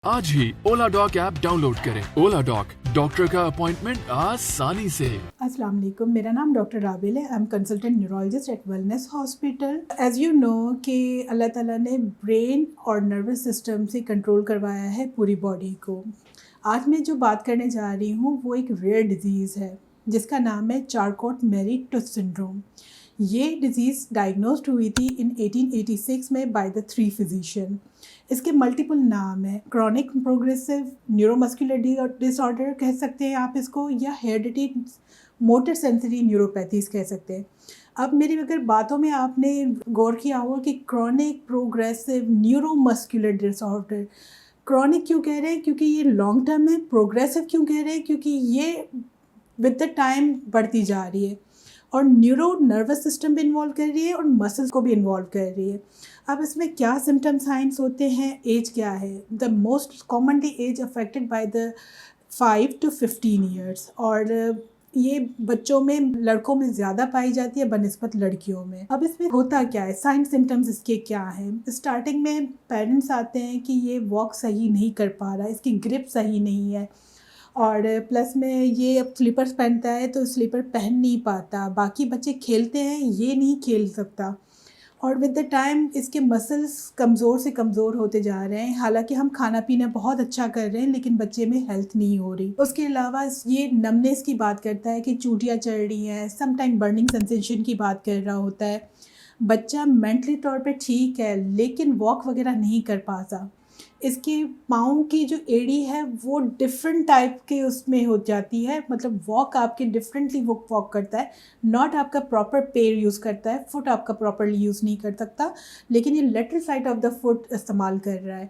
आज ही Ola doc app download करें। ओला डॉक, डॉक्टर का अपॉइंटमेंट आसानी से। अस्सलाम वालेकुम, मेरा नाम डॉक्टर राबिल है। I am consultant neurologist at wellness hospital. As you know कि अल्लाह ताला ने ब्रेन और नर्वस सिस्टम से कंट्रोल करवाया है पूरी बॉडी को। आज मैं जो बात करने जा रही हूँ वो एक रेयर डिजीज़ है जिसका नाम है चारकोट-मेरी-टूथ सिंड्रोम। ये डिज़ीज़ डायग्नोस्ड हुई थी इन 1886 में बाय द 3 फिजिशियन। इसके मल्टीपल नाम है, क्रॉनिक प्रोग्रेसिव न्यूरोमस्कुलर डिसऑर्डर कह सकते हैं आप इसको, या हेरिडिटी मोटर सेंसरी न्यूरोपैथीज कह सकते हैं। अब मेरी अगर बातों में आपने गौर किया हो कि chronic progressive neuromuscular disorder, chronic क्यों कह रहे हैं? क्योंकि ये लॉन्ग टर्म है। प्रोग्रेसिव क्यों कह रहे हैं? क्योंकि ये विद द टाइम बढ़ती जा रही है और नर्वस सिस्टम भी इन्वॉल्व कर रही है और मसल्स को भी इन्वॉल्व कर रही है। अब इसमें क्या सिम्टम साइंस होते हैं, एज क्या है? The most commonly age affected by the 5 to 15 years, और ये बच्चों में, लड़कों में ज़्यादा पाई जाती है बनिस्बत लड़कियों में। अब इसमें होता क्या है, साइन सिम्टम्स इसके क्या हैं? स्टार्टिंग में पेरेंट्स आते हैं कि ये वॉक सही नहीं कर पा रहा, इसकी ग्रिप सही नहीं है, और प्लस में ये अब स्लीपर्स पहनता है तो स्लीपर पहन नहीं पाता। बाकी बच्चे खेलते हैं, ये नहीं खेल सकता, और विद द टाइम इसके मसल्स कमज़ोर से कमज़ोर होते जा रहे हैं। हालांकि हम खाना पीना बहुत अच्छा कर रहे हैं लेकिन बच्चे में हेल्थ नहीं हो रही। उसके अलावा ये नमनेस की बात करता है कि चूटियाँ चढ़ रही हैं, समटाइम बर्निंग सेंसेशन की बात कर रहा होता है। बच्चा मेंटली तौर पे ठीक है लेकिन वॉक वगैरह नहीं कर पाता। इसके पाँव की जो एड़ी है वो डिफरेंट टाइप के उसमें हो जाती है, मतलब वॉक आपके डिफरेंटली वो वॉक करता है, नॉट आपका प्रॉपर पैर यूज़ करता है, फुट आपका प्रॉपरली यूज़ नहीं कर सकता, लेकिन ये lateral side of the foot इस्तेमाल कर रहा है।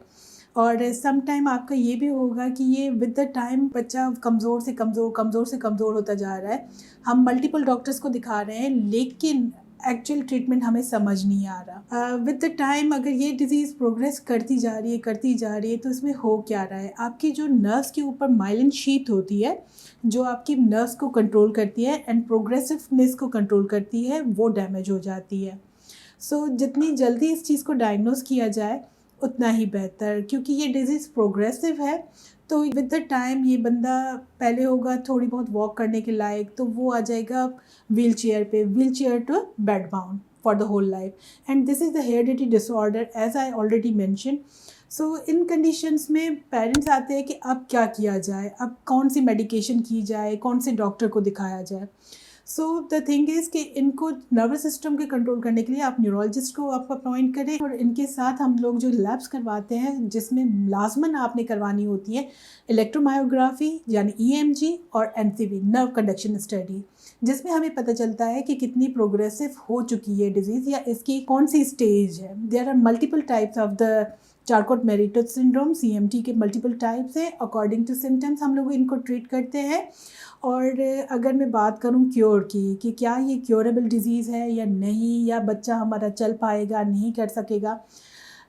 और सम टाइम आपका ये भी होगा कि ये विद द टाइम बच्चा कमज़ोर से कमज़ोर होता जा रहा है। हम मल्टीपल डॉक्टर्स को दिखा रहे हैं लेकिन एक्चुअल ट्रीटमेंट हमें समझ नहीं आ रहा। विद द टाइम अगर ये डिज़ीज़ प्रोग्रेस करती जा रही है तो इसमें हो क्या रहा है? आपकी जो नर्व्स के ऊपर माइलिन शीथ होती है जो आपकी नर्व्स को कंट्रोल करती है एंड प्रोग्रेसिवनेस को कंट्रोल करती है, वो डैमेज हो जाती है। सो जितनी जल्दी इस चीज़ को डायग्नोस किया जाए उतना ही बेहतर, क्योंकि ये डिज़ीज़ प्रोग्रेसिव है। तो विद द टाइम ये बंदा पहले होगा थोड़ी बहुत वॉक करने के लायक, तो वो आ जाएगा wheelchair to bed bound for the whole life, and this is the heredity disorder as I already mention. So in conditions में पेरेंट्स आते हैं कि अब क्या किया जाए, अब कौन सी मेडिकेशन की जाए, कौन से डॉक्टर को दिखाया जाए। सो द थिंग इज़ कि इनको नर्वस सिस्टम के कंट्रोल करने के लिए आप न्यूरोलॉजिस्ट को आप अपॉइंट करें, और इनके साथ हम लोग जो लैब्स करवाते हैं जिसमें लाजमन आपने करवानी होती है इलेक्ट्रोमायोग्राफी यानी EMG और NCV नर्व कंडक्शन स्टडी, जिसमें हमें पता चलता है कि कितनी प्रोग्रेसिव हो चुकी है डिजीज़ या इसकी कौन सी स्टेज है। There are multiple types of the Charcot Marie Tooth syndrome, CMT के मल्टीपल टाइप्स हैं। अकॉर्डिंग टू सिम्टम्स हम लोग इनको ट्रीट करते हैं। और अगर मैं बात करूं क्योर की कि क्या ये क्योरेबल डिज़ीज़ है या नहीं, या बच्चा हमारा चल पाएगा, नहीं कर सकेगा,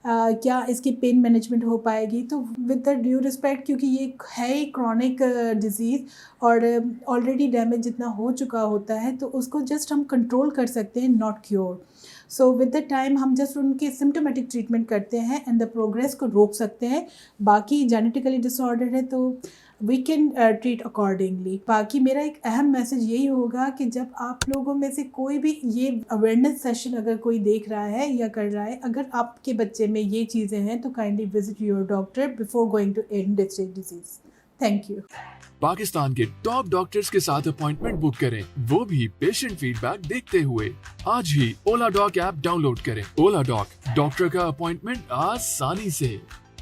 क्या इसकी पेन मैनेजमेंट हो पाएगी, तो विद द ड्यू रिस्पेक्ट, क्योंकि ये है ही क्रॉनिक डिज़ीज़ और ऑलरेडी डैमेज जितना हो चुका होता है तो उसको जस्ट हम कंट्रोल कर सकते हैं, not cure. So with the time हम जस्ट उनके सिम्टोमेटिक ट्रीटमेंट करते हैं एंड द प्रोग्रेस को रोक सकते हैं। बाकी जेनेटिकली डिसऑर्डर है तो वी कैन ट्रीट अकॉर्डिंगली। बाकी मेरा एक अहम मैसेज यही होगा कि जब आप लोगों में से कोई भी ये अवेयरनेस सेशन अगर कोई देख रहा है या कर रहा है, अगर आपके बच्चे में ये चीज़ें हैं तो kindly visit your doctor before going to and this disease. Thank you. Pakistan के टॉप डॉक्टर्स के साथ अपॉइंटमेंट बुक करें, वो भी पेशेंट फीडबैक देखते हुए। आज ही ओला डॉक ऐप डाउनलोड करें। ओला डॉक, डॉक्टर का अपॉइंटमेंट आसानी से।